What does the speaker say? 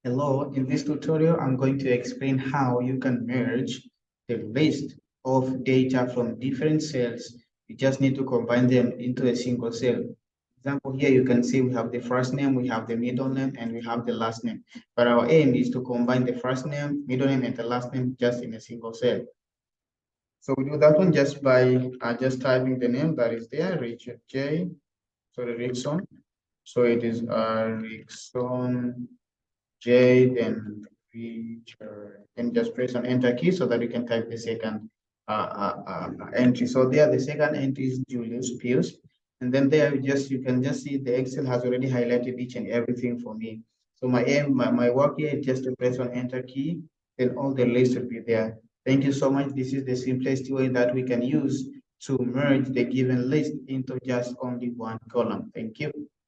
Hello, in this tutorial, I'm going to explain how you can merge the list of data from different cells. You just need to combine them into a single cell. Example, here you can see we have the first name, we have the middle name, and we have the last name. But our aim is to combine the first name, middle name, and the last name just in a single cell. So we do that one just by just typing the name that is there, Richard J. Sorry, Rickson. So it is Rickson J, then Richard, and just press on enter key so that you can type the second entry. So there, the second entry is Julius Pius. And then there, you can just see the Excel has already highlighted each and everything for me. So my aim, my work here is just to press on enter key, then all the lists will be there. Thank you so much. This is the simplest way that we can use to merge the given list into just only one column. Thank you.